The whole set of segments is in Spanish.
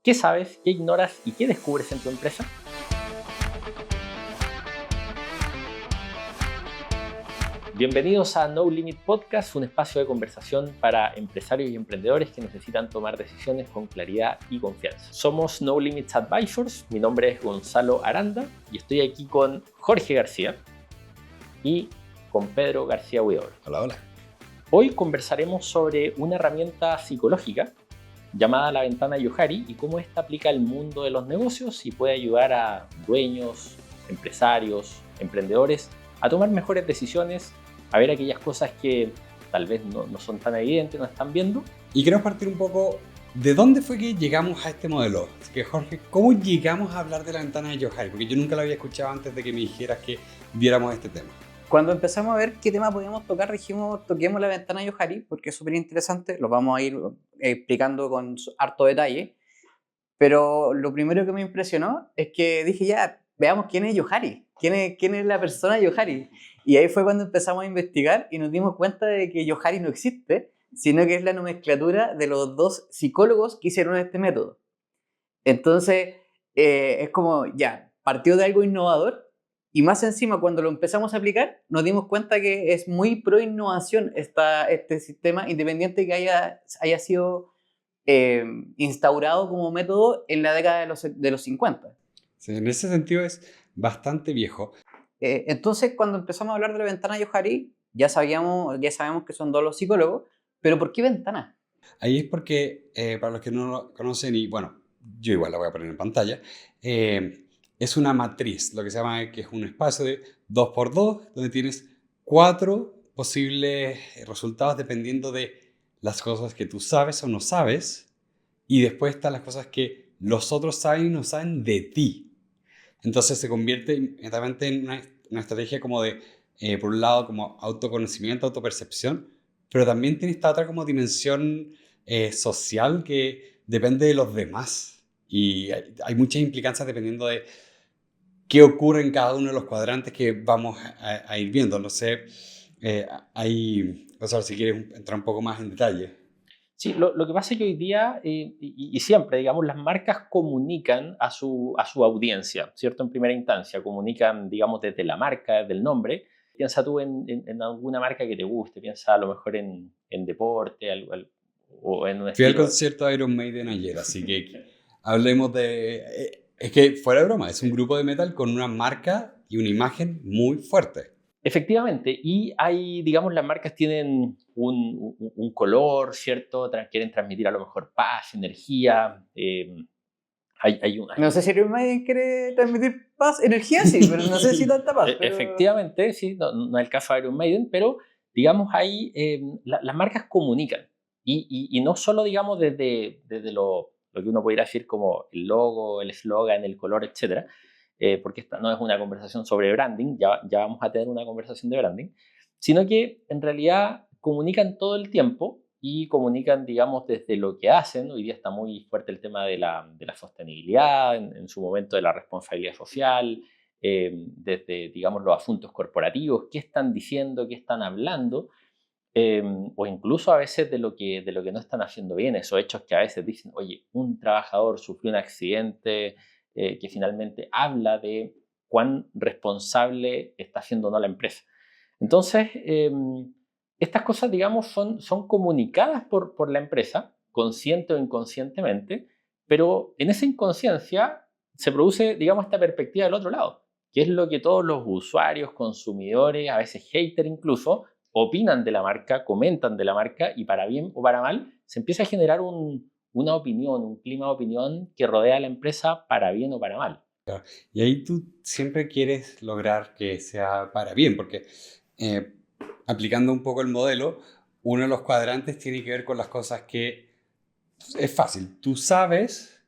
¿Qué sabes, qué ignoras y qué descubres en tu empresa? Bienvenidos a No Limit Podcast, un espacio de conversación para empresarios y emprendedores que necesitan tomar decisiones con claridad y confianza. Somos No Limits Advisors, mi nombre es Gonzalo Aranda y estoy aquí con Jorge García y con Pedro García Huidobro. Hola, hola. Hoy conversaremos sobre una herramienta psicológica llamada la ventana Johari y cómo esta aplica al mundo de los negocios y puede ayudar a dueños, empresarios, emprendedores a tomar mejores decisiones, a ver aquellas cosas que tal vez no son tan evidentes, no están viendo. Y queremos partir un poco de dónde fue que llegamos a este modelo. Así que Jorge, ¿cómo llegamos a hablar de la ventana de Johari? Porque yo nunca lo había escuchado antes de que me dijeras que viéramos este tema. Cuando empezamos a ver qué tema podíamos tocar, dijimos toquemos la ventana Johari porque es súper interesante, lo vamos a ir explicando con harto detalle. Pero lo primero que me impresionó es que dije ya, veamos quién es Johari, quién es la persona Johari. Y ahí fue cuando empezamos a investigar y nos dimos cuenta de que Johari no existe, sino que es la nomenclatura de los dos psicólogos que hicieron este método. Entonces, es como, ya, partió de algo innovador y más encima cuando lo empezamos a aplicar, nos dimos cuenta que es muy pro innovación este sistema, independiente que haya sido instaurado como método en la década de los 50. Sí, en ese sentido es bastante viejo. Entonces, cuando empezamos a hablar de la ventana Johari, ya sabemos que son dos los psicólogos, pero ¿por qué ventana? Ahí es porque, para los que no lo conocen, y bueno, yo igual la voy a poner en pantalla, es una matriz, lo que se llama que es un espacio de 2x2, donde tienes 4 posibles resultados dependiendo de las cosas que tú sabes o no sabes, y después están las cosas que los otros saben y no saben de ti. Entonces se convierte inmediatamente en una estrategia como de, por un lado, como autoconocimiento, autopercepción, pero también tiene esta otra como dimensión social que depende de los demás. Y hay muchas implicancias dependiendo de qué ocurre en cada uno de los cuadrantes que vamos a ir viendo. No sé, Gonzalo, si quieres entrar un poco más en detalle. Sí, lo que pasa es que hoy día y siempre, digamos, las marcas comunican a su audiencia, ¿cierto? En primera instancia, comunican, digamos, desde la marca, desde el nombre. Piensa tú en alguna marca que te guste, piensa a lo mejor en deporte o en un Fui al estilo. concierto de Iron Maiden ayer, así que hablemos de... es que, fuera de broma, es un grupo de metal con una marca y una imagen muy fuerte. Efectivamente, y hay, digamos, las marcas tienen un color, ¿cierto? Quieren transmitir a lo mejor paz, energía. No sé si Iron Maiden quiere transmitir paz, energía, sí, pero no sé si tanta paz. Pero... Efectivamente, sí, no es el caso de Iron Maiden, pero, digamos, las marcas comunican. Y no solo, digamos, desde lo que uno podría decir como el logo, el eslogan, el color, etcétera, porque esta no es una conversación sobre branding, ya vamos a tener una conversación de branding, sino que en realidad comunican todo el tiempo y comunican, digamos, desde lo que hacen. Hoy día está muy fuerte el tema de la sostenibilidad, en su momento de la responsabilidad social, desde, digamos, los asuntos corporativos, qué están diciendo, qué están hablando, o incluso a veces de lo que no están haciendo bien, esos hechos que a veces dicen, oye, un trabajador sufrió un accidente, que finalmente habla de cuán responsable está siendo o no la empresa. Entonces, estas cosas, digamos, son comunicadas por la empresa, consciente o inconscientemente, pero en esa inconsciencia se produce, digamos, esta perspectiva del otro lado, que es lo que todos los usuarios, consumidores, a veces haters incluso, opinan de la marca, comentan de la marca y para bien o para mal se empieza a generar una opinión, un clima de opinión que rodea a la empresa para bien o para mal. Y ahí tú siempre quieres lograr que sea para bien, porque aplicando un poco el modelo, uno de los cuadrantes tiene que ver con las cosas que es fácil, tú sabes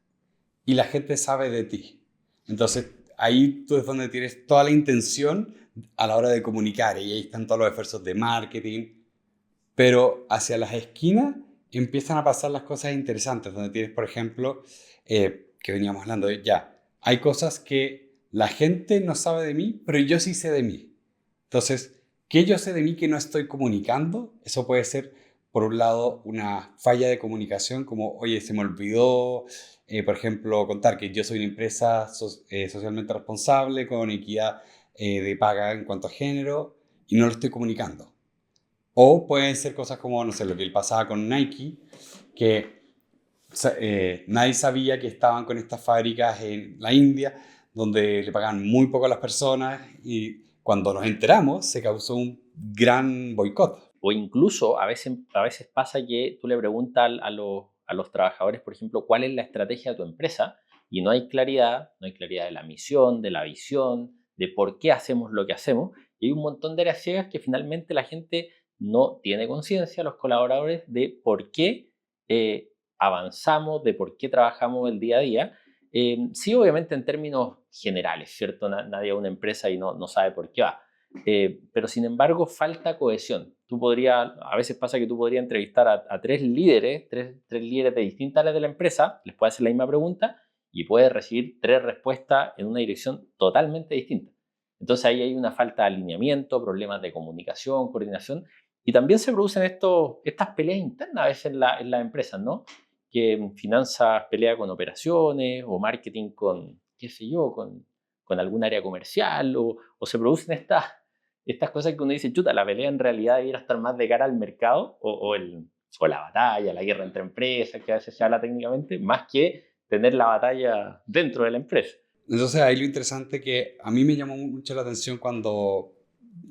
y la gente sabe de ti. Entonces, ahí tú es donde tienes toda la intención a la hora de comunicar y ahí están todos los esfuerzos de marketing. Pero hacia las esquinas empiezan a pasar las cosas interesantes, donde tienes, por ejemplo, que veníamos hablando de ya, hay cosas que la gente no sabe de mí, pero yo sí sé de mí. Entonces, ¿qué yo sé de mí que no estoy comunicando? Eso puede ser, por un lado, una falla de comunicación, como, oye, se me olvidó, por ejemplo, contar que yo soy una empresa socialmente responsable, con equidad de paga en cuanto a género, y no lo estoy comunicando. O pueden ser cosas como, no sé, lo que pasaba con Nike, que nadie sabía que estaban con estas fábricas en la India, donde le pagaban muy poco a las personas, y cuando nos enteramos se causó un gran boicot. O incluso a veces pasa que tú le preguntas a los trabajadores, por ejemplo, cuál es la estrategia de tu empresa y no hay claridad de la misión, de la visión, de por qué hacemos lo que hacemos. Y hay un montón de áreas ciegas que finalmente la gente no tiene conciencia, los colaboradores, de por qué avanzamos, de por qué trabajamos el día a día. Sí, obviamente en términos generales, ¿cierto? Nadie es una empresa y no sabe por qué va. Pero sin embargo falta cohesión. A veces pasa que tú podrías entrevistar a tres líderes, tres líderes de distintas áreas de la empresa, les puedes hacer la misma pregunta y puedes recibir tres respuestas en una dirección totalmente distinta. Entonces ahí hay una falta de alineamiento, problemas de comunicación, coordinación, y también se producen estas peleas internas a veces en las empresas, ¿no? Que finanzas pelea con operaciones o marketing con, qué sé yo, con algún área comercial, o se producen estas cosas que uno dice, chuta, la pelea en realidad debiera estar más de cara al mercado o la batalla, la guerra entre empresas, que a veces se habla técnicamente, más que tener la batalla dentro de la empresa. Entonces ahí lo interesante que a mí me llamó mucho la atención cuando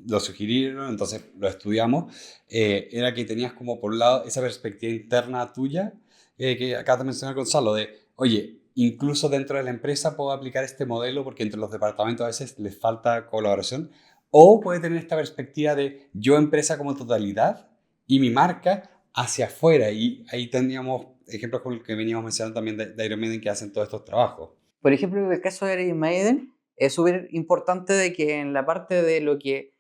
lo sugirieron, entonces lo estudiamos, era que tenías como por un lado esa perspectiva interna tuya, que acaba de mencionar Gonzalo, de, oye, incluso dentro de la empresa puedo aplicar este modelo porque entre los departamentos a veces les falta colaboración, o puede tener esta perspectiva de yo empresa como totalidad y mi marca hacia afuera, y ahí teníamos ejemplos como el que veníamos mencionando también de Iron Maiden, que hacen todos estos trabajos. Por ejemplo, en el caso de Iron Maiden, es súper importante de que en la parte de lo que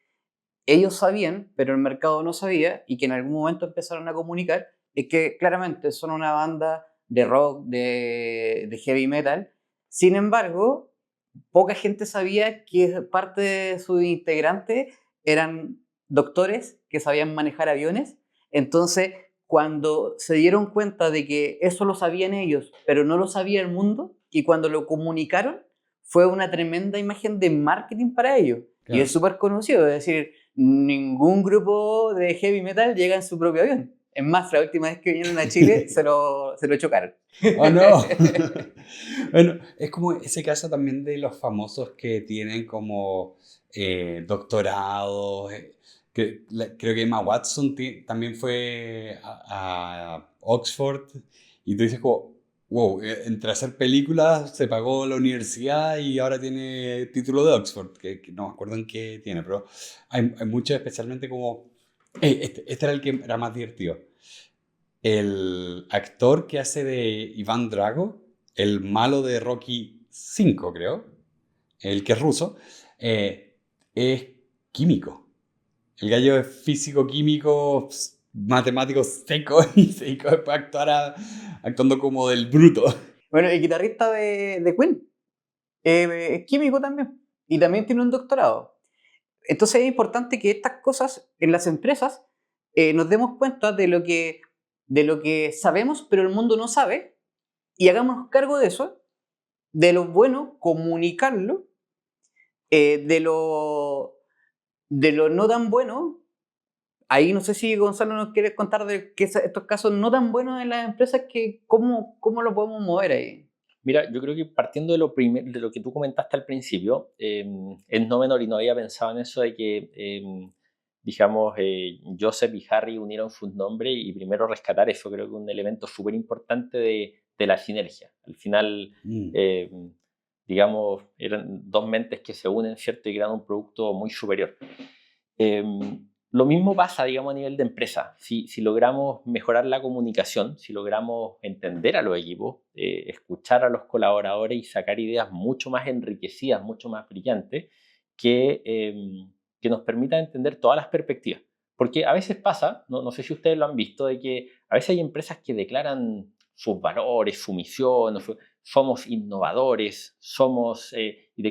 ellos sabían, pero el mercado no sabía, y que en algún momento empezaron a comunicar, es que claramente son una banda de rock, de heavy metal. Sin embargo, poca gente sabía que parte de sus integrantes eran doctores que sabían manejar aviones. Entonces, cuando se dieron cuenta de que eso lo sabían ellos, pero no lo sabía el mundo, y cuando lo comunicaron, fue una tremenda imagen de marketing para ellos. Y Claro. es súper conocido, es decir, ningún grupo de heavy metal llega en su propio avión. Es más, la última vez que vinieron a Chile se lo chocaron. ¡Oh, no! Bueno, es como ese caso también de los famosos que tienen como doctorados. Creo que Emma Watson también fue a Oxford, y tú dices como, wow, entre hacer películas se pagó la universidad y ahora tiene título de Oxford, que no me acuerdo en qué tiene, pero hay muchos, especialmente como... este era el que era más divertido. El actor que hace de Iván Drago, el malo de Rocky 5, creo, el que es ruso, es químico. El gallo es físico-químico, matemático seco, y se dedicó después a actuar actuando como del bruto. Bueno, el guitarrista de Queen es químico también, y también tiene un doctorado. Entonces es importante que estas cosas en las empresas nos demos cuenta de lo que sabemos, pero el mundo no sabe, y hagámonos cargo de eso, de lo bueno, comunicarlo, de lo no tan bueno. Ahí no sé si Gonzalo nos quiere contar de que estos casos no tan buenos en las empresas, que cómo lo podemos mover ahí. Mira, yo creo que partiendo de lo que tú comentaste al principio, es no menor, y no había pensado en eso de que, digamos, Joseph y Harry unieron sus nombres, y primero rescatar eso, creo que es un elemento súper importante de la sinergia. Al final, Mm. eh, digamos, eran dos mentes que se unen, ¿cierto? Y crean un producto muy superior. Lo mismo pasa, digamos, a nivel de empresa. Si logramos mejorar la comunicación, si logramos entender a los equipos, escuchar a los colaboradores y sacar ideas mucho más enriquecidas, mucho más brillantes, que nos permitan entender todas las perspectivas. Porque a veces pasa, no sé si ustedes lo han visto, de que a veces hay empresas que declaran sus valores, su misión, somos innovadores, y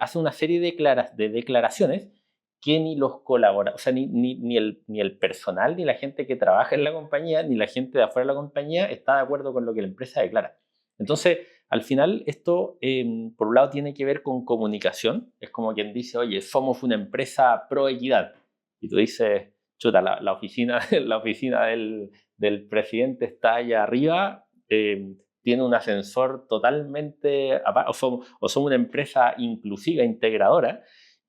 hacen una serie de declaraciones que ni los colaboradores, o sea, ni el personal, ni la gente que trabaja en la compañía, ni la gente de afuera de la compañía está de acuerdo con lo que la empresa declara. Entonces, al final, esto, por un lado, tiene que ver con comunicación. Es como quien dice, oye, somos una empresa pro equidad. Y tú dices, chuta, la oficina, la oficina del presidente está allá arriba, tiene un ascensor totalmente, o somos una empresa inclusiva, integradora,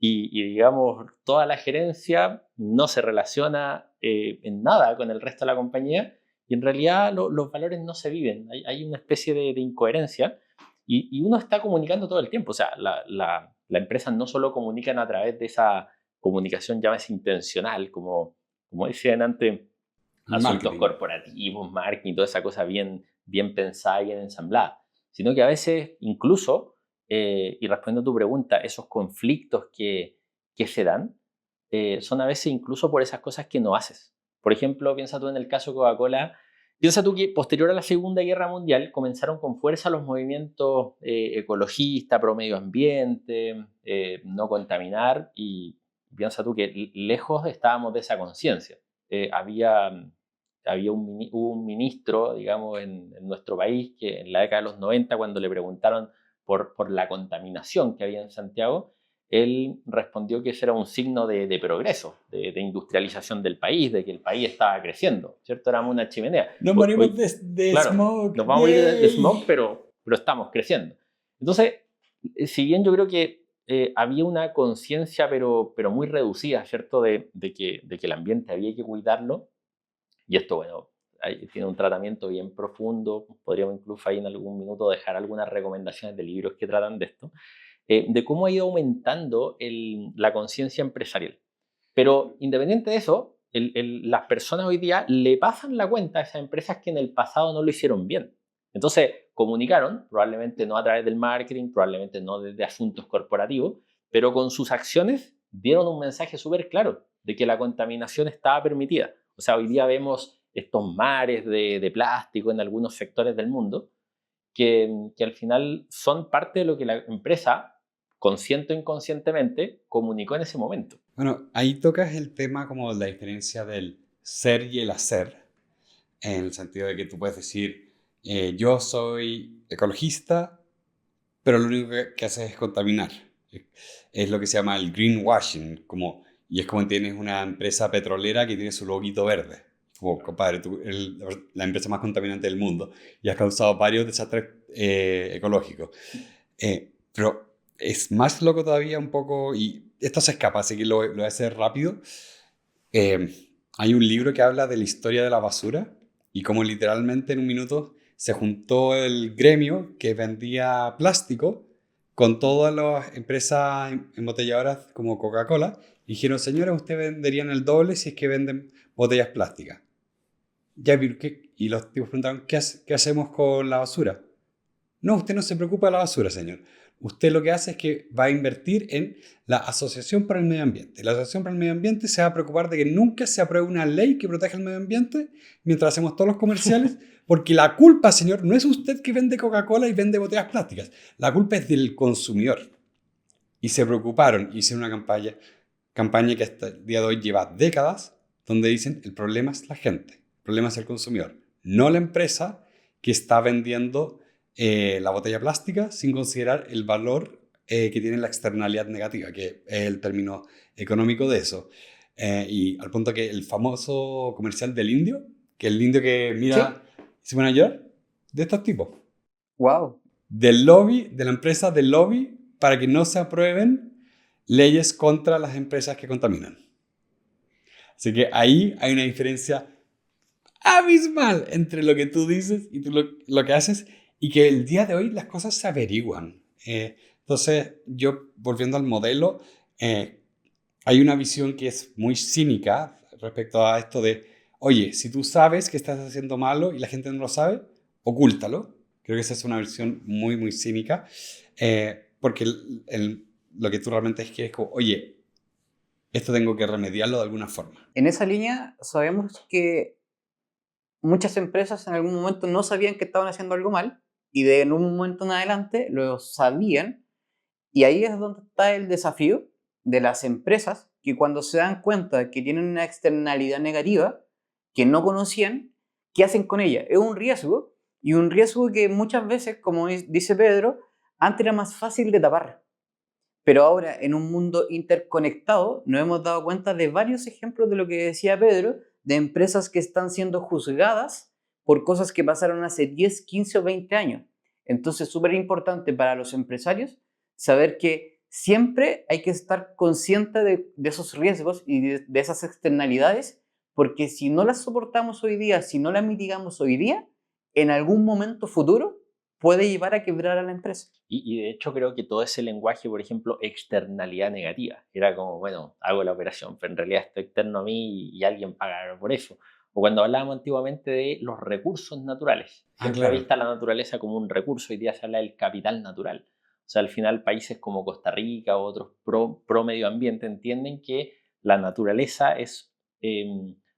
y digamos, toda la gerencia no se relaciona en nada con el resto de la compañía, y en realidad los valores no se viven. Hay una especie de incoherencia, y uno está comunicando todo el tiempo. O sea, la empresa no solo comunican a través de esa comunicación, llámese intencional, como decían antes, asuntos Marketing. corporativos, marketing, toda esa cosa bien pensada y bien ensamblada, sino que a veces incluso, y respondiendo a tu pregunta, esos conflictos que se dan son a veces incluso por esas cosas que no haces. Por ejemplo, piensa tú en el caso de Coca-Cola, piensa tú que posterior a la Segunda Guerra Mundial comenzaron con fuerza los movimientos ecologistas, pro medio ambiente, no contaminar, y piensa tú que lejos estábamos de esa conciencia. Hubo un ministro, digamos, en nuestro país que en la década de los 90, cuando le preguntaron por la contaminación que había en Santiago, él respondió que ese era un signo de progreso, de industrialización del país, de que el país estaba creciendo, ¿cierto? Éramos una chimenea. Nos morimos de Claro, smog. nos vamos a morir de ¡Yay! smog, pero estamos creciendo. Entonces, si bien yo creo que había una conciencia, pero muy reducida, ¿cierto? De que el ambiente había que cuidarlo, y esto, bueno, tiene un tratamiento bien profundo. Podríamos incluso ahí en algún minuto dejar algunas recomendaciones de libros que tratan de esto, de cómo ha ido aumentando la conciencia empresarial. Pero independiente de eso, las personas hoy día le pasan la cuenta a esas empresas que en el pasado no lo hicieron bien. Entonces, comunicaron, probablemente no a través del marketing, probablemente no desde asuntos corporativos, pero con sus acciones dieron un mensaje súper claro de que la contaminación estaba permitida. O sea, hoy día vemos estos mares de plástico en algunos sectores del mundo que al final son parte de lo que la empresa, consciente o inconscientemente, comunicó en ese momento. Bueno, ahí tocas el tema como la diferencia del ser y el hacer, en el sentido de que tú puedes decir, yo soy ecologista, pero lo único que haces es contaminar. Es lo que se llama el greenwashing, y es como tienes una empresa petrolera que tiene su loguito verde. Como, compadre, tú eres la empresa más contaminante del mundo y has causado varios desastres ecológicos. Pero es más loco todavía un poco, y esto se escapa, así que lo voy a hacer rápido. Hay un libro que habla de la historia de la basura y cómo literalmente en un minuto se juntó el gremio que vendía plástico con todas las empresas embotelladoras como Coca-Cola y dijeron, señores, ustedes venderían el doble si es que venden botellas plásticas. Ya, y los tipos preguntaron, ¿qué hacemos con la basura? No, usted no se preocupa de la basura, señor. Usted lo que hace es que va a invertir en la Asociación para el Medio Ambiente. La Asociación para el Medio Ambiente se va a preocupar de que nunca se apruebe una ley que proteja el medio ambiente mientras hacemos todos los comerciales, porque la culpa, señor, no es usted que vende Coca-Cola y vende botellas plásticas. La culpa es del consumidor. Y se preocuparon, hicieron una campaña que hasta el día de hoy lleva décadas, donde dicen, el problema es la gente, el problema es el consumidor, no la empresa que está vendiendo la botella plástica sin considerar el valor que tiene la externalidad negativa, que es el término económico de eso. Y al punto que el famoso comercial del indio, que el indio que mira y se pone a llorar, de estos tipos. Wow. Del lobby, de la empresa del lobby, para que no se aprueben leyes contra las empresas que contaminan. Así que ahí hay una diferencia abismal entre lo que tú dices y tú lo que haces, y que el día de hoy las cosas se averiguan. Entonces, yo, volviendo al modelo, hay una visión que es muy cínica respecto a esto de, oye, si tú sabes que estás haciendo malo y la gente no lo sabe, ocúltalo. Creo que esa es una versión muy, muy cínica, porque lo que tú realmente quieres es como, oye, esto tengo que remediarlo de alguna forma. En esa línea, sabemos que muchas empresas en algún momento no sabían que estaban haciendo algo mal y en un momento en adelante lo sabían, y ahí es donde está el desafío de las empresas que cuando se dan cuenta que tienen una externalidad negativa que no conocían, ¿qué hacen con ella? Es un riesgo, y un riesgo que muchas veces, como dice Pedro, antes era más fácil de tapar. Pero ahora, en un mundo interconectado, nos hemos dado cuenta de varios ejemplos de lo que decía Pedro, de empresas que están siendo juzgadas por cosas que pasaron hace 10, 15 o 20 años. Entonces, súper importante para los empresarios saber que siempre hay que estar consciente de esos riesgos y de esas externalidades, porque si no las soportamos hoy día, si no las mitigamos hoy día, en algún momento futuro puede llevar a quebrar a la empresa. Y de hecho creo que todo ese lenguaje, por ejemplo, externalidad negativa, era como, bueno, hago la operación, pero en realidad esto externo a mí y alguien paga por eso. O cuando hablábamos antiguamente de los recursos naturales, siempre claro. vista la naturaleza como un recurso, hoy día se habla del capital natural. O sea, al final países como Costa Rica o otros pro medio ambiente entienden que la naturaleza es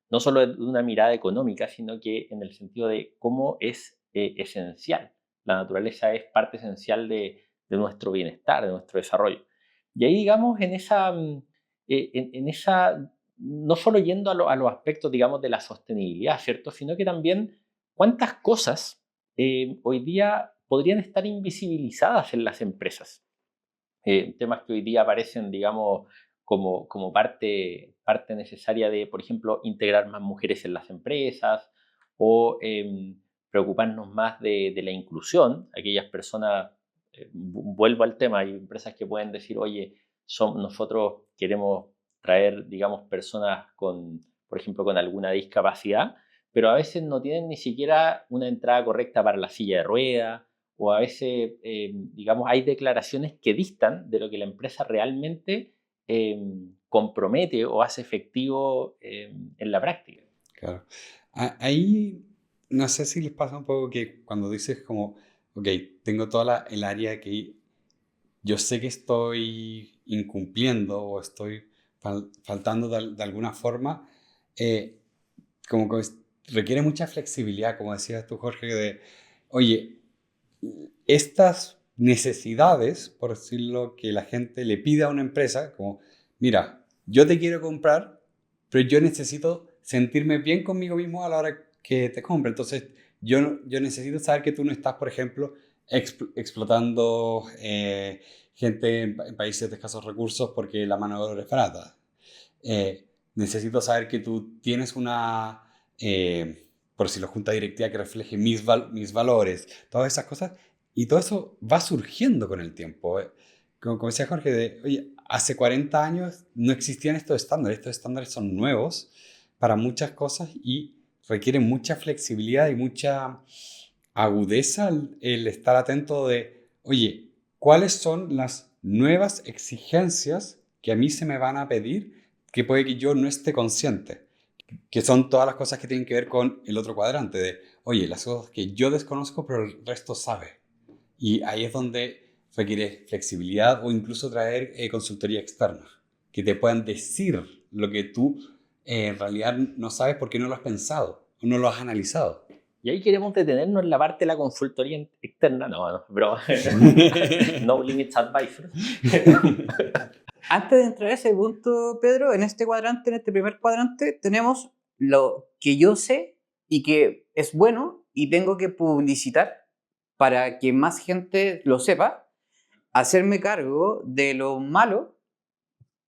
no solo de una mirada económica, sino que en el sentido de cómo es esencial. La naturaleza es parte esencial de nuestro bienestar, de nuestro desarrollo. Y ahí, digamos, en esa no solo yendo a los aspectos, digamos, de la sostenibilidad, ¿cierto? Sino que también cuántas cosas hoy día podrían estar invisibilizadas en las empresas. Temas que hoy día aparecen, digamos, como parte necesaria de, por ejemplo, integrar más mujeres en las empresas o preocuparnos más de la inclusión. Aquellas personas, vuelvo al tema, hay empresas que pueden decir, oye, nosotros queremos traer, digamos, personas por ejemplo, con alguna discapacidad, pero a veces no tienen ni siquiera una entrada correcta para la silla de ruedas, o a veces, digamos, hay declaraciones que distan de lo que la empresa realmente compromete o hace efectivo en la práctica. Claro. Ahí no sé si les pasa un poco que cuando dices como, ok, tengo toda el área que yo sé que estoy incumpliendo o estoy faltando de alguna forma, como que requiere mucha flexibilidad, como decías tú, Jorge, de, oye, estas necesidades, por decirlo, que la gente le pide a una empresa, como, mira, yo te quiero comprar, pero yo necesito sentirme bien conmigo mismo a la hora que te compre. Entonces, yo necesito saber que tú no estás, por ejemplo, explotando gente en países de escasos recursos porque la mano de obra es barata. Necesito saber que tú tienes una, por decirlo, junta directiva que refleje mis valores, todas esas cosas. Y todo eso va surgiendo con el tiempo. Como decía Jorge, oye, hace 40 años no existían estos estándares son nuevos para muchas cosas y requieren mucha flexibilidad y mucha agudeza el estar atento de, oye, ¿cuáles son las nuevas exigencias que a mí se me van a pedir que puede que yo no esté consciente? Que son todas las cosas que tienen que ver con el otro cuadrante de, oye, las cosas que yo desconozco pero el resto sabe. Y ahí es donde requiere flexibilidad o incluso traer consultoría externa, que te puedan decir lo que tú en realidad no sabes porque no lo has pensado o no lo has analizado. Y ahí queremos detenernos en la parte de la consultoría externa. No, broma. No limits advisors. Antes de entrar a ese punto, Pedro, en este cuadrante, en este primer cuadrante, tenemos lo que yo sé y que es bueno y tengo que publicitar para que más gente lo sepa, hacerme cargo de lo malo,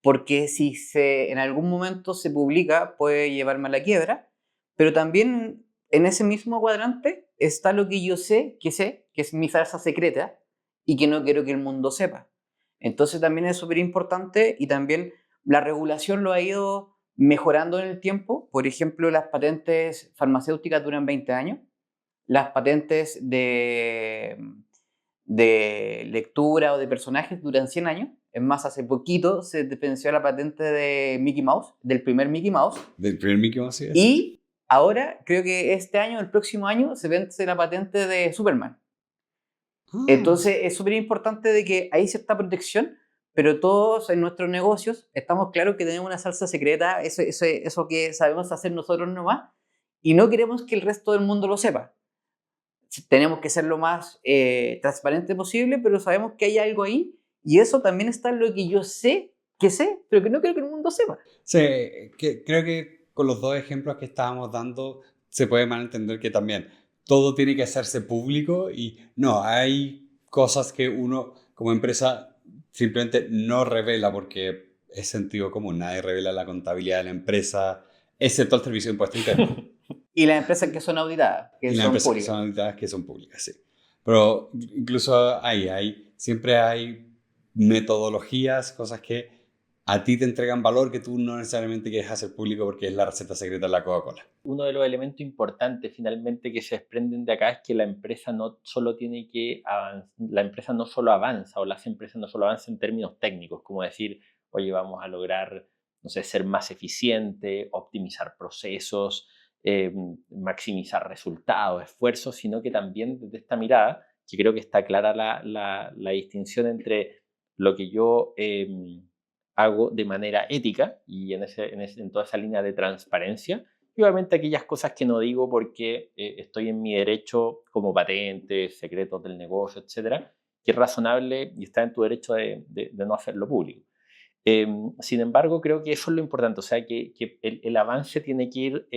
porque si en algún momento se publica puede llevarme a la quiebra, pero también en ese mismo cuadrante está lo que yo sé, que es mi salsa secreta y que no quiero que el mundo sepa. Entonces también es súper importante y también la regulación lo ha ido mejorando en el tiempo. Por ejemplo, las patentes farmacéuticas duran 20 años, las patentes de lectura o de personajes duran 100 años. Es más, hace poquito se venció la patente de Mickey Mouse, del primer Mickey Mouse. Del primer Mickey Mouse, sí. Y ahora, creo que este año, el próximo año, se vence la patente de Superman. Entonces, es súper importante de que hay cierta protección, pero todos en nuestros negocios estamos claros que tenemos una salsa secreta, eso que sabemos hacer nosotros nomás, y no queremos que el resto del mundo lo sepa. Tenemos que ser lo más transparente posible, pero sabemos que hay algo ahí, y eso también está en lo que yo sé que sé, pero que no creo que el mundo sepa. Sí, creo que con los dos ejemplos que estábamos dando se puede malentender que también todo tiene que hacerse público y no, hay cosas que uno como empresa simplemente no revela porque es sentido común, nadie revela la contabilidad de la empresa, excepto el servicio de impuesto interno. Y las empresas que son auditadas, que Y las son empresas que públicas. son auditadas que son públicas, sí. Pero incluso siempre hay metodologías, cosas que a ti te entregan valor que tú no necesariamente quieres hacer público porque es la receta secreta de la Coca-Cola. Uno de los elementos importantes finalmente que se desprenden de acá es que la empresa no solo tiene que la empresa no solo avanza o las empresas no solo avanzan en términos técnicos, como decir, oye, vamos a lograr, no sé, ser más eficiente, optimizar procesos, maximizar resultados, esfuerzos, sino que también desde esta mirada, que creo que está clara la distinción entre lo que yo hago de manera ética y en toda esa línea de transparencia, y obviamente aquellas cosas que no digo porque estoy en mi derecho, como patentes, secretos del negocio, etcétera, que es razonable y está en tu derecho de no hacerlo público. Sin embargo, creo que eso es lo importante, o sea, que el avance tiene que ir,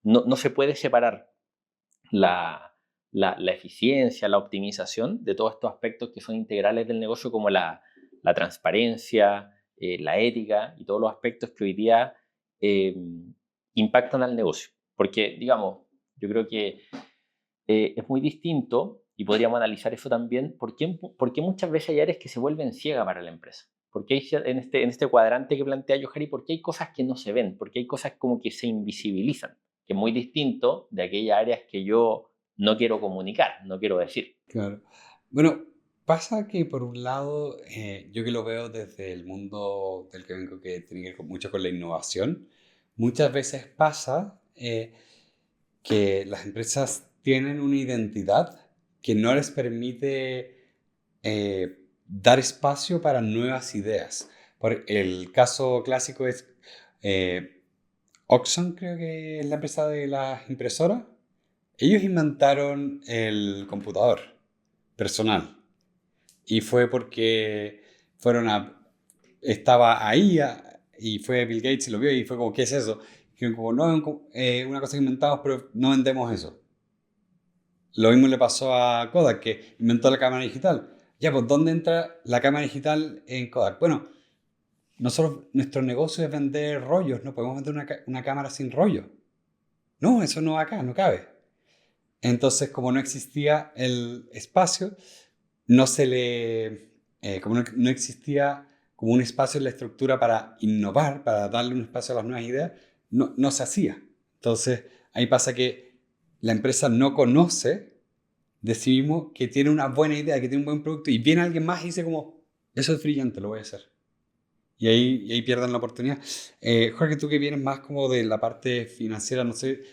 no se puede separar la eficiencia, la optimización de todos estos aspectos que son integrales del negocio, como la transparencia, la ética y todos los aspectos que hoy día eh, impactan al negocio. Porque, digamos, yo creo que es muy distinto y podríamos analizar eso también, por qué muchas veces hay áreas que se vuelven ciegas para la empresa. Porque hay, en este cuadrante que plantea Johari, porque hay cosas que no se ven, porque hay cosas como que se invisibilizan, que es muy distinto de aquellas áreas que yo no quiero comunicar, no quiero decir. Claro. Bueno, pasa que por un lado, yo que lo veo desde el mundo del que vengo, que tiene que ver mucho con la innovación, muchas veces pasa que las empresas tienen una identidad que no les permite dar espacio para nuevas ideas. El caso clásico es Oxon, creo que es la empresa de las impresoras. Ellos inventaron el computador personal y fue porque estaba ahí y fue Bill Gates y lo vio y fue como, ¿qué es eso? Y como, no, una cosa que inventamos, pero no vendemos eso. Lo mismo le pasó a Kodak, que inventó la cámara digital. Ya, pues, ¿dónde entra la cámara digital en Kodak? Bueno, nuestro negocio es vender rollos, no podemos vender una cámara sin rollo. No, eso no va acá, no cabe. Entonces, como no existía el espacio, como no existía como un espacio en la estructura para innovar, para darle un espacio a las nuevas ideas, no se hacía. Entonces, ahí pasa que la empresa no conoce de sí mismo que tiene una buena idea, que tiene un buen producto, y viene alguien más y dice como, eso es brillante, lo voy a hacer. Y ahí pierden la oportunidad. Jorge, tú que vienes más como de la parte financiera, no sé,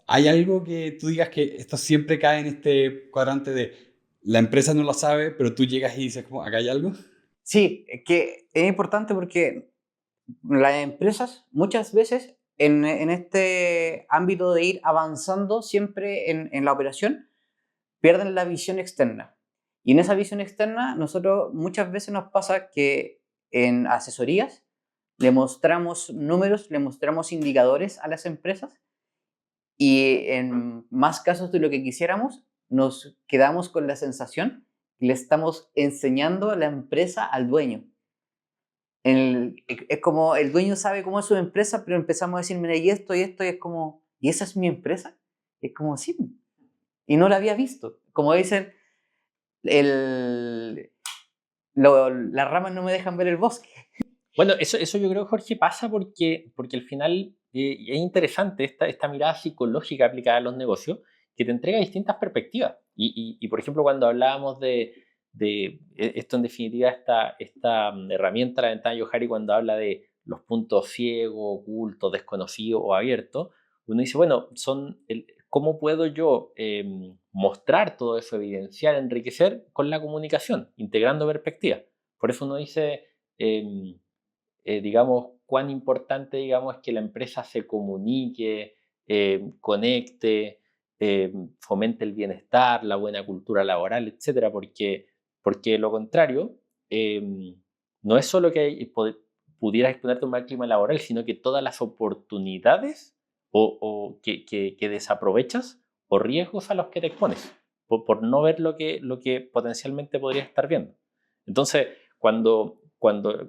¿hay algo que tú digas que esto siempre cae en este cuadrante de la empresa no lo sabe, pero tú llegas y dices como, acá hay algo? Sí, es que es importante porque las empresas muchas veces en este ámbito de ir avanzando siempre en la operación pierden la visión externa. Y en esa visión externa nosotros muchas veces nos pasa que en asesorías le mostramos números, le mostramos indicadores a las empresas y en más casos de lo que quisiéramos nos quedamos con la sensación que le estamos enseñando la empresa al dueño. Es como el dueño sabe cómo es su empresa, pero empezamos a decir, mira, y esto, y esto, y es como, ¿y esa es mi empresa? Y es como, sí, y no la había visto. Como dicen, las ramas no me dejan ver el bosque. Bueno, eso yo creo, Jorge, pasa porque al final es interesante esta mirada psicológica aplicada a los negocios que te entrega distintas perspectivas. Y, por ejemplo, cuando hablábamos de esto, en definitiva, esta herramienta, la ventana de Johari, cuando habla de los puntos ciegos, ocultos, desconocidos o abiertos, uno dice, bueno, ¿cómo puedo yo mostrar todo eso, evidenciar, enriquecer con la comunicación, integrando perspectivas? Por eso uno dice... digamos, cuán importante, digamos, es que la empresa se comunique, conecte, fomente el bienestar, la buena cultura laboral, etcétera, porque lo contrario, no es solo que pudieras exponerte a un mal clima laboral, sino que todas las oportunidades o que desaprovechas o riesgos a los que te expones por no ver lo que potencialmente podrías estar viendo. Entonces, cuando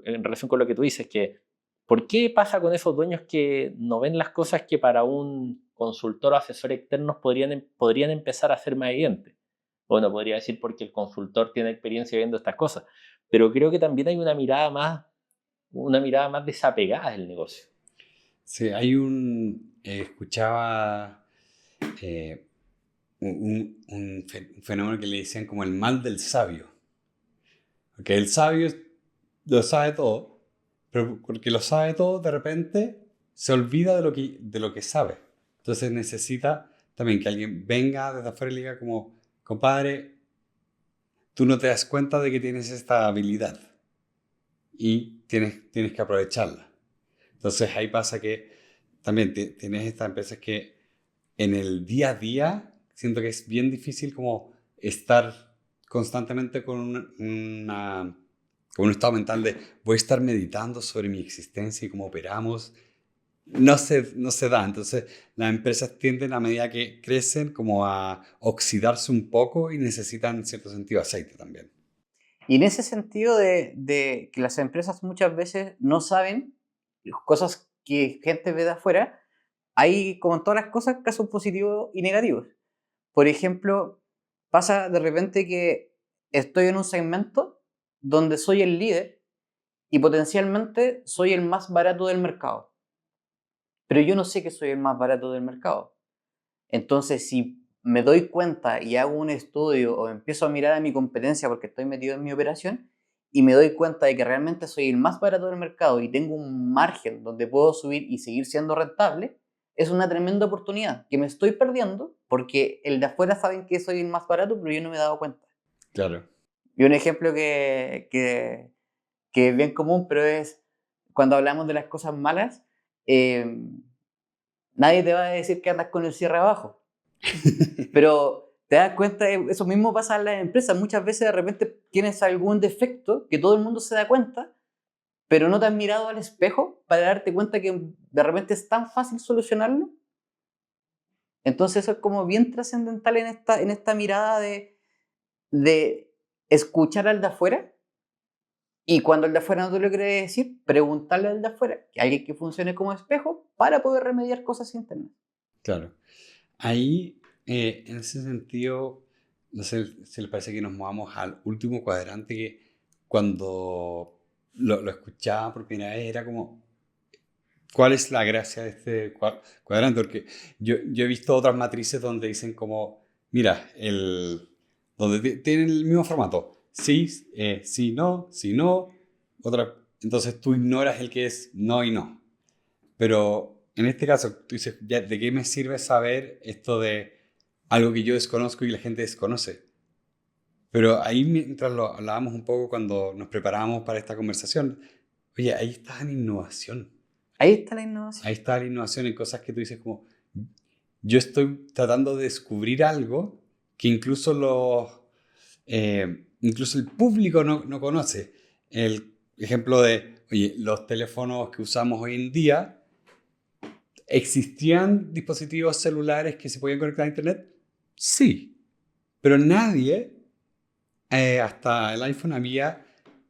en relación con lo que tú dices, que ¿por qué pasa con esos dueños que no ven las cosas que para un consultor o asesor externo podrían empezar a ser más evidentes? Bueno, podría decir porque el consultor tiene experiencia viendo estas cosas, pero creo que también hay una mirada más desapegada del negocio. Sí, escuchaba un fenómeno que le decían como el mal del sabio. Porque el sabio lo sabe todo, pero porque lo sabe todo, de repente se olvida de lo que sabe. Entonces necesita también que alguien venga desde afuera y le diga como, compadre, tú no te das cuenta de que tienes esta habilidad y tienes que aprovecharla. Entonces ahí pasa que también tienes estas empresas que en el día a día siento que es bien difícil como estar constantemente con con un estado mental de voy a estar meditando sobre mi existencia y cómo operamos. No se da. Entonces las empresas tienden a medida que crecen como a oxidarse un poco y necesitan en cierto sentido aceite también. Y en ese sentido de que las empresas muchas veces no saben cosas que gente ve de afuera, hay, como en todas las cosas, casos positivos y negativos. Por ejemplo, pasa de repente que estoy en un segmento donde soy el líder y potencialmente soy el más barato del mercado. Pero yo no sé que soy el más barato del mercado. Entonces, si me doy cuenta y hago un estudio o empiezo a mirar a mi competencia porque estoy metido en mi operación y me doy cuenta de que realmente soy el más barato del mercado y tengo un margen donde puedo subir y seguir siendo rentable, es una tremenda oportunidad que me estoy perdiendo porque el de afuera saben que soy el más barato, pero yo no me he dado cuenta. Claro. Y un ejemplo que es bien común, pero es cuando hablamos de las cosas malas, nadie te va a decir que andas con el cierre abajo. Pero te das cuenta, eso mismo pasa en las empresas. Muchas veces de repente tienes algún defecto que todo el mundo se da cuenta, pero no te has mirado al espejo para darte cuenta que de repente es tan fácil solucionarlo. Entonces eso es como bien trascendental en esta mirada de escuchar al de afuera y cuando el de afuera no te lo quiere decir, preguntarle al de afuera, que alguien que funcione como espejo para poder remediar cosas internas. Claro. Ahí, en ese sentido, no sé si les parece que nos movamos al último cuadrante que cuando lo escuchaba por primera vez era como, ¿cuál es la gracia de este cuadrante? Porque yo he visto otras matrices donde dicen como, mira, donde tienen el mismo formato, sí, sí, no, otra, entonces tú ignoras el que es no y no. Pero en este caso, tú dices, ¿de qué me sirve saber esto de algo que yo desconozco y la gente desconoce? Pero ahí mientras lo hablábamos un poco cuando nos preparábamos para esta conversación, oye, ahí está la innovación. Ahí está la innovación. Ahí está la innovación en cosas que tú dices como, yo estoy tratando de descubrir algo que incluso el público no conoce. El ejemplo de, oye, los teléfonos que usamos hoy en día, ¿existían dispositivos celulares que se podían conectar a Internet? Sí, pero nadie, hasta el iPhone, había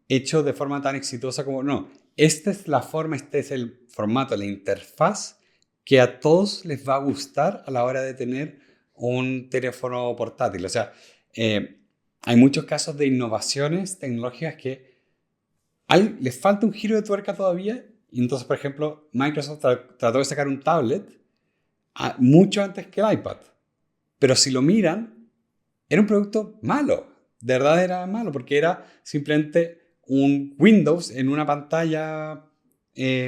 hecho de forma tan exitosa como, no, esta es la forma, este es el formato, la interfaz que a todos les va a gustar a la hora de tener un teléfono portátil. O sea, hay muchos casos de innovaciones tecnológicas que les falta un giro de tuerca todavía. Y entonces, por ejemplo, Microsoft trató de sacar un tablet mucho antes que el iPad. Pero si lo miran, era un producto malo. De verdad era malo, porque era simplemente un Windows en una pantalla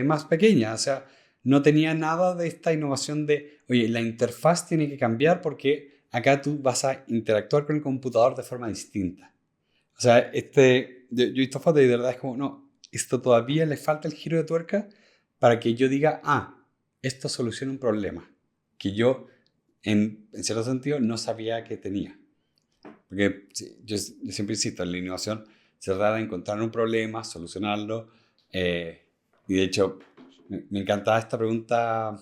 más pequeña. O sea, no tenía nada de esta innovación de, oye, la interfaz tiene que cambiar porque acá tú vas a interactuar con el computador de forma distinta. O sea, yo he visto fotos y de verdad es como, no, esto todavía le falta el giro de tuerca para que yo diga, esto soluciona un problema que yo, en cierto sentido, no sabía que tenía. Porque yo siempre insisto, en la innovación se trata de encontrar un problema, solucionarlo. Y de hecho, me encantaba esta pregunta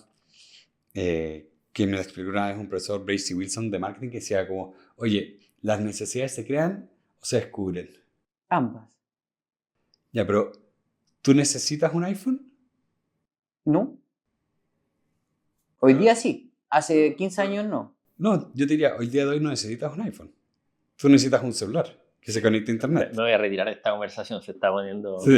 que me la explicó una vez un profesor, Bracy Wilson, de marketing, que decía como, oye, ¿las necesidades se crean o se descubren? Ambas. Ya, pero ¿tú necesitas un iPhone? ¿No? Hoy día sí. Hace 15 años no. No, yo te diría, hoy día de hoy no necesitas un iPhone. Tú necesitas un celular que se conecte a internet. Me voy a retirar de esta conversación, se está poniendo... Sí.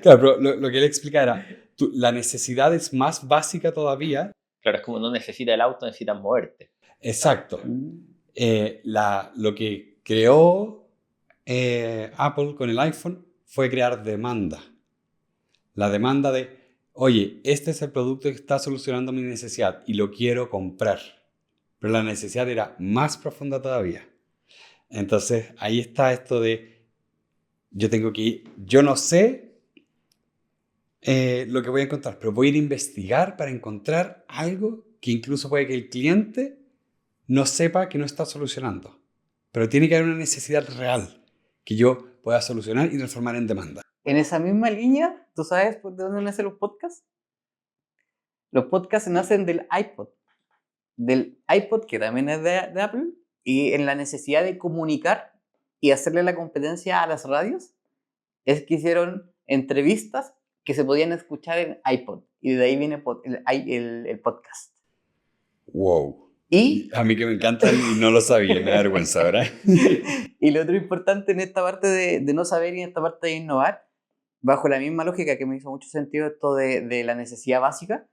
Claro, pero lo que él explica era, la necesidad es más básica todavía. Claro, es como no necesitas el auto, necesitas moverte. Exacto. Lo que creó Apple con el iPhone fue crear demanda. La demanda de, oye, este es el producto que está solucionando mi necesidad y lo quiero comprar. Pero la necesidad era más profunda todavía. Entonces, ahí está esto de, yo no sé lo que voy a encontrar, pero voy a ir a investigar para encontrar algo que incluso puede que el cliente no sepa que no está solucionando. Pero tiene que haber una necesidad real que yo pueda solucionar y transformar en demanda. En esa misma línea, ¿tú sabes por dónde nacen los podcasts? Los podcasts nacen del iPod. Del iPod, que también es de Apple, y en la necesidad de comunicar y hacerle la competencia a las radios, es que hicieron entrevistas que se podían escuchar en iPod. Y de ahí viene el podcast. Wow. Y a mí que me encanta y no lo sabía, me da vergüenza, ¿verdad? y lo otro importante en esta parte de no saber y en esta parte de innovar, bajo la misma lógica que me hizo mucho sentido esto de la necesidad básica,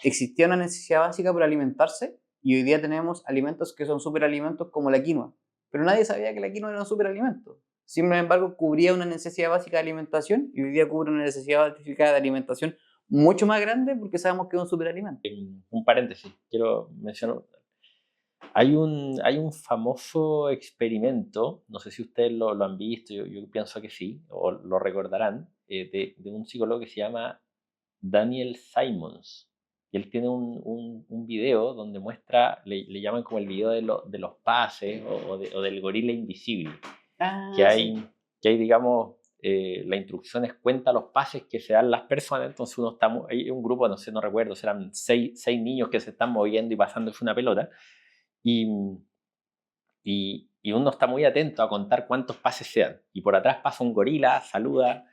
existía una necesidad básica por alimentarse y hoy día tenemos alimentos que son superalimentos como la quinoa, pero nadie sabía que la quinoa era un superalimento. Sin embargo, cubría una necesidad básica de alimentación y hoy día cubre una necesidad básica de alimentación mucho más grande porque sabemos que es un superalimento. Un paréntesis, quiero mencionar. Hay un famoso experimento, no sé si ustedes lo han visto, yo pienso que sí, o lo recordarán, de un psicólogo que se llama Daniel Simons. Y él tiene un video donde muestra, le llaman como el video de los pases o del gorila invisible. Que hay, digamos, la instrucción es cuenta los pases que se dan las personas, entonces hay un grupo, no sé, no recuerdo, serán seis niños que se están moviendo y pasándose una pelota. Y uno está muy atento a contar cuántos pases se dan. Y por atrás pasa un gorila, saluda,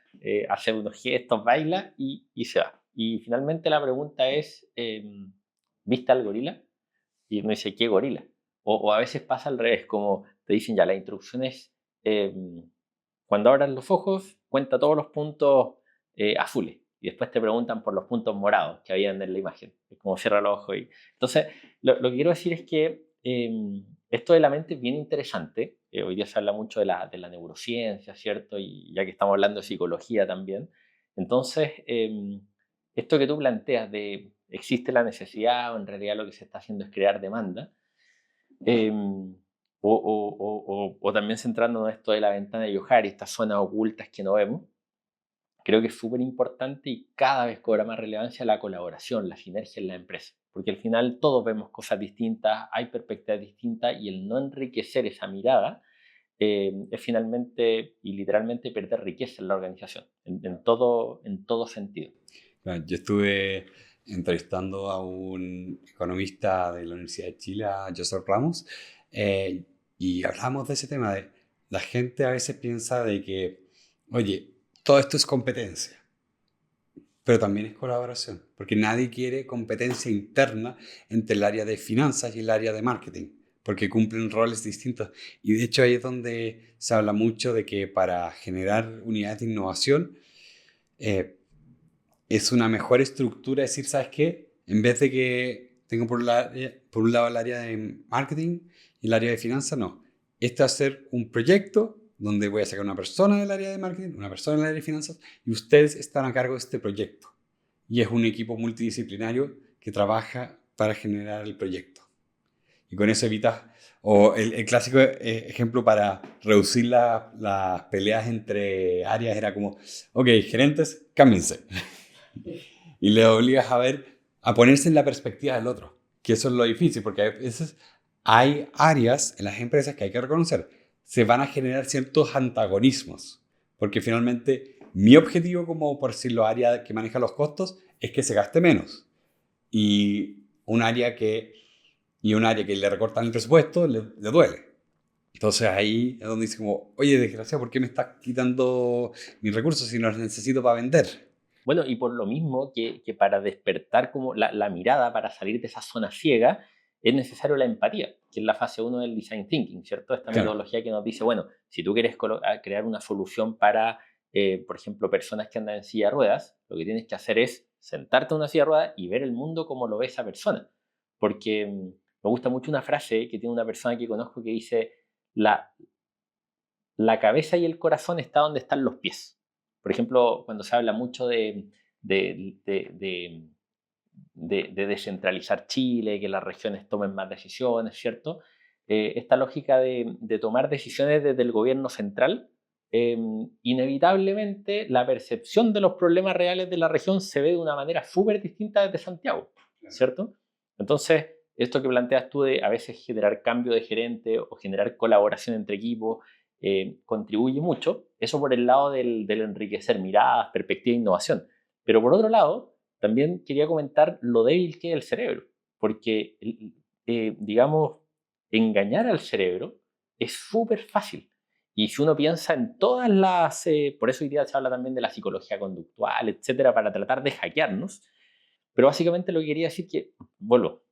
hace unos gestos, baila y se va. Y finalmente la pregunta es, ¿viste al gorila? Y uno dice, ¿qué gorila? O a veces pasa al revés, como te dicen ya, la instrucción es, cuando abras los ojos, cuenta todos los puntos azules. Y después te preguntan por los puntos morados que habían en la imagen. Es como cierra los ojos. Entonces, lo que quiero decir es que esto de la mente es bien interesante. Hoy día se habla mucho de la neurociencia, ¿cierto? Y ya que estamos hablando de psicología también. Entonces, esto que tú planteas de existe la necesidad o en realidad lo que se está haciendo es crear demanda, o también centrándonos en esto de la ventana de Johari, estas zonas ocultas que no vemos, creo que es súper importante y cada vez cobra más relevancia la colaboración, la sinergia en la empresa. Porque al final todos vemos cosas distintas, hay perspectivas distintas y el no enriquecer esa mirada es finalmente y literalmente perder riqueza en la organización, en todo sentido. Claro, yo estuve entrevistando a un economista de la Universidad de Chile, a Joseph Ramos, y hablamos de ese tema de la gente a veces piensa de que, oye, todo esto es competencia, pero también es colaboración, porque nadie quiere competencia interna entre el área de finanzas y el área de marketing, porque cumplen roles distintos. Y de hecho ahí es donde se habla mucho de que para generar unidades de innovación es una mejor estructura decir, ¿sabes qué? En vez de que tengo por un lado el área de marketing y el área de finanzas, no. Este va a ser un proyecto donde voy a sacar una persona del área de marketing, una persona del área de finanzas, y ustedes están a cargo de este proyecto. Y es un equipo multidisciplinario que trabaja para generar el proyecto. Y con eso evitas, o el clásico ejemplo para reducir las peleas entre áreas era como, ok, gerentes, cámbiense. Y le obligas a ponerse en la perspectiva del otro, que eso es lo difícil, porque a veces hay áreas en las empresas que hay que reconocer. se van a generar ciertos antagonismos, porque finalmente mi objetivo como, por decirlo, área que maneja los costos es que se gaste menos. Y un área que, le recortan el presupuesto le duele. Entonces ahí es donde dice como, oye, desgraciado, ¿por qué me estás quitando mis recursos si los necesito para vender? Bueno, y por lo mismo que para despertar como la mirada, para salir de esa zona ciega, es necesario la empatía, que es la fase 1 del design thinking, ¿cierto? Esta Claro. metodología que nos dice, bueno, si tú quieres crear una solución para, por ejemplo, personas que andan en silla de ruedas, lo que tienes que hacer es sentarte en una silla de ruedas y ver el mundo como lo ve esa persona. Porque me gusta mucho una frase que tiene una persona que conozco que dice, la cabeza y el corazón está donde están los pies. Por ejemplo, cuando se habla mucho de descentralizar Chile, que las regiones tomen más decisiones, ¿cierto? Esta lógica de tomar decisiones desde el gobierno central, inevitablemente la percepción de los problemas reales de la región se ve de una manera súper distinta desde Santiago, ¿cierto? Entonces, esto que planteas tú de a veces generar cambio de gerente o generar colaboración entre equipos, contribuye mucho. Eso por el lado del enriquecer miradas, perspectiva e innovación. Pero por otro lado, también quería comentar lo débil que es el cerebro, porque, digamos, engañar al cerebro es súper fácil. Y si uno piensa en todas las, por eso hoy día se habla también de la psicología conductual, etcétera, para tratar de hackearnos, pero básicamente lo que quería decir que, vuelvo,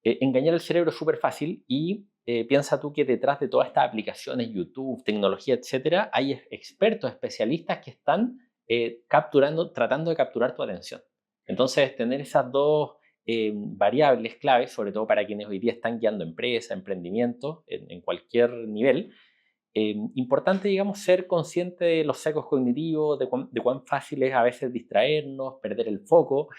engañar al cerebro es súper fácil y piensa tú que detrás de todas estas aplicaciones, YouTube, tecnología, etcétera, hay expertos, especialistas que están tratando de capturar tu atención. Entonces, tener esas dos variables claves, sobre todo para quienes hoy día están guiando empresas, emprendimientos, en cualquier nivel, importante, digamos, ser consciente de los sesgos cognitivos, de cuán fácil es a veces distraernos, perder el foco,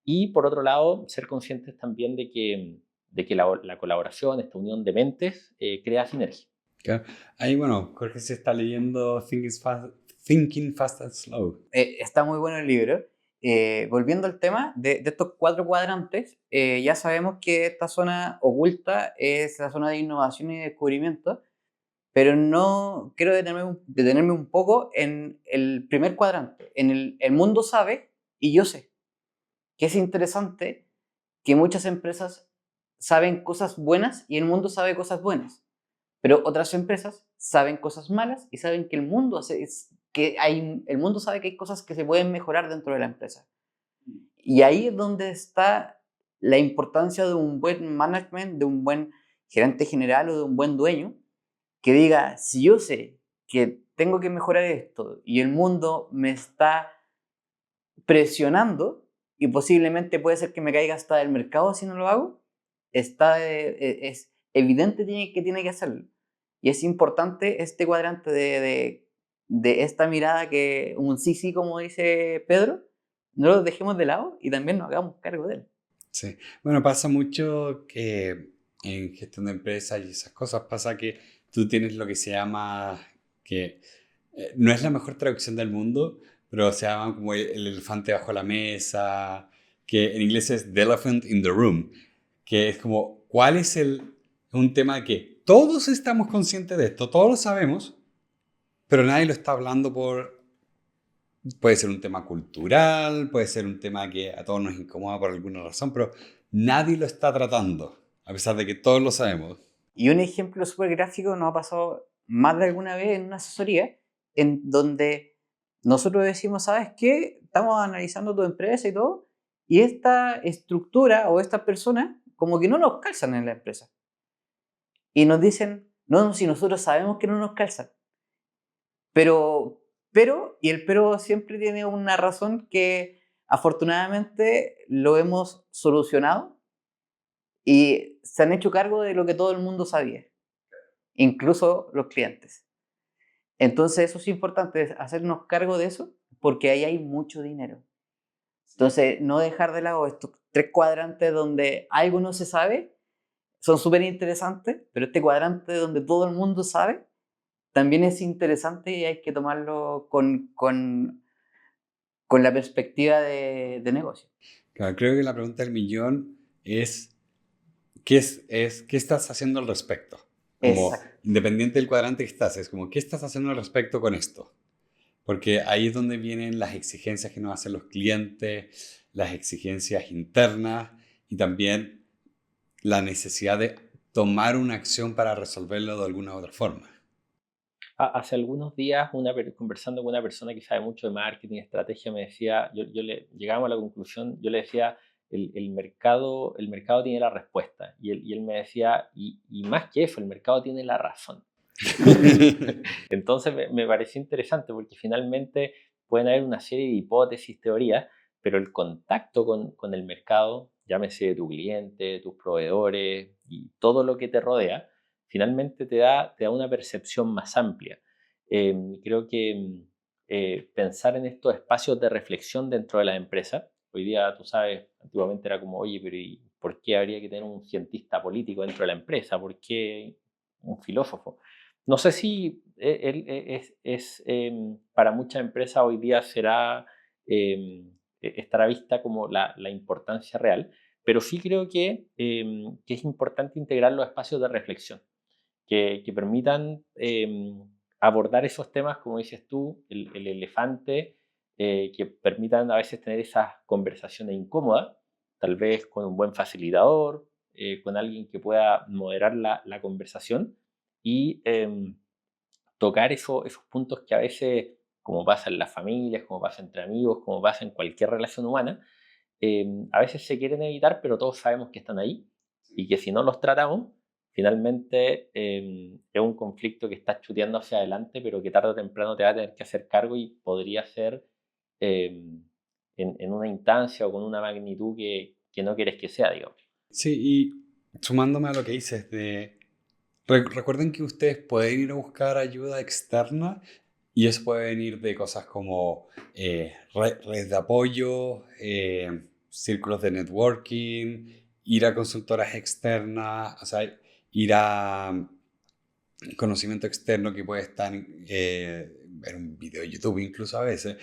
y por otro lado, ser conscientes también de que la colaboración, esta unión de mentes, crea sinergia. Claro. Ahí, bueno, Jorge se está leyendo Thinking Fast and Slow. Está muy bueno el libro. Volviendo al tema de estos 4 cuadrantes, ya sabemos que esta zona oculta es la zona de innovación y descubrimiento, pero no quiero detenerme un poco en el primer cuadrante, en el mundo sabe y yo sé, que es interesante que muchas empresas saben cosas buenas y el mundo sabe cosas buenas, pero otras empresas saben cosas malas y saben que el mundo el mundo sabe que hay cosas que se pueden mejorar dentro de la empresa. Y ahí es donde está la importancia de un buen management, de un buen gerente general o de un buen dueño, que diga, si yo sé que tengo que mejorar esto y el mundo me está presionando y posiblemente puede ser que me caiga hasta del mercado si no lo hago, es evidente que tiene que hacerlo. Y es importante este cuadrante de esta mirada que un sí, como dice Pedro, no lo dejemos de lado y también nos hagamos cargo de él. Sí. Bueno, pasa mucho que en gestión de empresas y esas cosas pasa que tú tienes lo que se llama, que no es la mejor traducción del mundo, pero se llama como el elefante bajo la mesa, que en inglés es the elephant in the room, que es como, ¿cuál es un tema que todos estamos conscientes de esto, todos lo sabemos, pero nadie lo está hablando puede ser un tema cultural, puede ser un tema que a todos nos incomoda por alguna razón, pero nadie lo está tratando, a pesar de que todos lo sabemos. Y un ejemplo súper gráfico nos ha pasado más de alguna vez en una asesoría, en donde nosotros decimos, ¿sabes qué? Estamos analizando tu empresa y todo, y esta estructura o esta persona como que no nos calzan en la empresa. Y nos dicen, no, si nosotros sabemos que no nos calzan. Y el pero siempre tiene una razón que afortunadamente lo hemos solucionado y se han hecho cargo de lo que todo el mundo sabía, incluso los clientes. Entonces eso es importante, hacernos cargo de eso, porque ahí hay mucho dinero. Entonces, no dejar de lado estos 3 cuadrantes donde algo no se sabe, son súper interesantes, pero este cuadrante donde todo el mundo sabe, también es interesante y hay que tomarlo con la perspectiva de negocio. Claro, creo que la pregunta del millón es, ¿qué estás haciendo al respecto? Como Exacto. independiente del cuadrante que estás, es como, ¿qué estás haciendo al respecto con esto? Porque ahí es donde vienen las exigencias que nos hacen los clientes, las exigencias internas y también la necesidad de tomar una acción para resolverlo de alguna u otra forma. Hace algunos días, conversando con una persona que sabe mucho de marketing y estrategia, me decía, llegábamos a la conclusión, yo le decía, el mercado tiene la respuesta. Y él me decía, y más que eso, el mercado tiene la razón. Entonces me pareció interesante porque finalmente pueden haber una serie de hipótesis, teorías, pero el contacto con el mercado, llámese tu cliente, tus proveedores y todo lo que te rodea, finalmente te da una percepción más amplia. Creo que pensar en estos espacios de reflexión dentro de la empresa, hoy día tú sabes, antiguamente era como, oye, pero ¿y por qué habría que tener un cientista político dentro de la empresa? ¿Por qué un filósofo? No sé si para muchas empresas hoy día estará vista como la importancia real, pero sí creo que es importante integrar los espacios de reflexión que permitan abordar esos temas, como dices tú, el elefante, que permitan a veces tener esas conversaciones incómodas, tal vez con un buen facilitador, con alguien que pueda moderar la conversación y tocar esos puntos que a veces, como pasa en las familias, como pasa entre amigos, como pasa en cualquier relación humana, a veces se quieren evitar, pero todos sabemos que están ahí y que si no los tratamos, finalmente es un conflicto que está chuteando hacia adelante, pero que tarde o temprano te va a tener que hacer cargo y podría ser eh, en una instancia o con una magnitud que no quieres que sea, digamos. Sí, y sumándome a lo que dices recuerden que ustedes pueden ir a buscar ayuda externa y eso puede venir de cosas como redes de apoyo, círculos de networking, ir a consultoras externas, o sea, ir a conocimiento externo que puede estar ver un video de YouTube incluso a veces.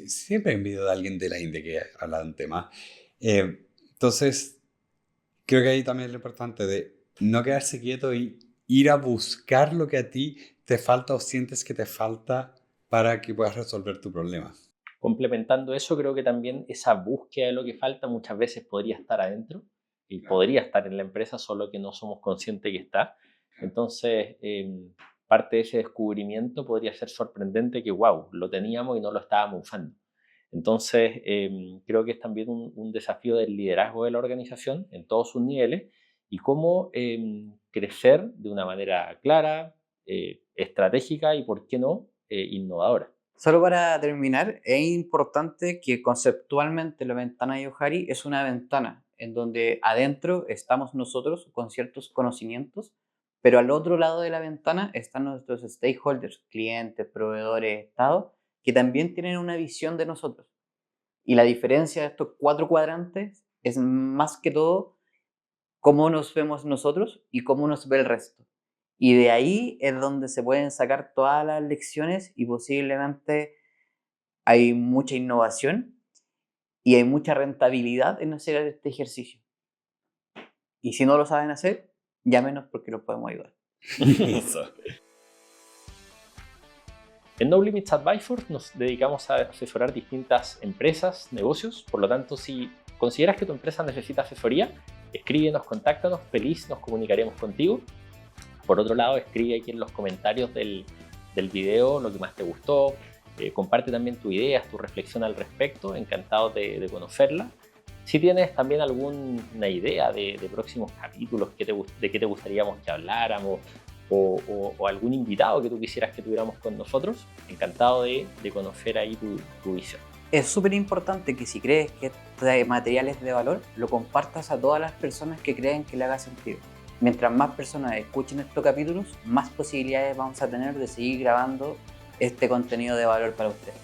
Siempre hay un video de alguien de la India que habla de un tema. Entonces, creo que ahí también es lo importante de no quedarse quieto y ir a buscar lo que a ti te falta o sientes que te falta para que puedas resolver tu problema. Complementando eso, creo que también esa búsqueda de lo que falta muchas veces podría estar adentro y podría estar en la empresa, solo que no somos conscientes que está. Entonces, parte de ese descubrimiento podría ser sorprendente que, wow, lo teníamos y no lo estábamos usando. Entonces, creo que es también un desafío del liderazgo de la organización en todos sus niveles y cómo crecer de una manera clara, estratégica y, ¿por qué no, innovadora. Solo para terminar, es importante que conceptualmente la ventana de Johari es una ventana en donde adentro estamos nosotros con ciertos conocimientos, pero al otro lado de la ventana están nuestros stakeholders, clientes, proveedores, Estado, que también tienen una visión de nosotros. Y la diferencia de estos 4 cuadrantes es más que todo cómo nos vemos nosotros y cómo nos ve el resto. Y de ahí es donde se pueden sacar todas las lecciones y posiblemente hay mucha innovación y hay mucha rentabilidad en hacer este ejercicio. Y si no lo saben hacer, llámenos porque los podemos ayudar. Eso. En No Limits Advisors nos dedicamos a asesorar distintas empresas, negocios. Por lo tanto, si consideras que tu empresa necesita asesoría, escríbenos, contáctanos, feliz nos comunicaremos contigo. Por otro lado, escribe aquí en los comentarios del video lo que más te gustó. Comparte también tus ideas, tu reflexión al respecto. Encantado de conocerla. Si tienes también alguna idea de próximos capítulos, de qué te gustaríamos que habláramos, o algún invitado que tú quisieras que tuviéramos con nosotros, encantado de conocer ahí tu visión. Es súper importante que si crees que este material es de valor, lo compartas a todas las personas que creen que le haga sentido. Mientras más personas escuchen estos capítulos, más posibilidades vamos a tener de seguir grabando este contenido de valor para ustedes.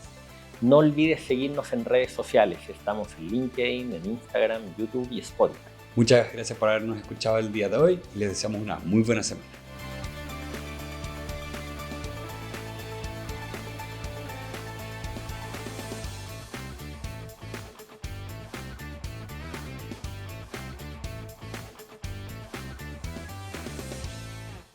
No olvides seguirnos en redes sociales. Estamos en LinkedIn, en Instagram, YouTube y Spotify. Muchas gracias por habernos escuchado el día de hoy y les deseamos una muy buena semana.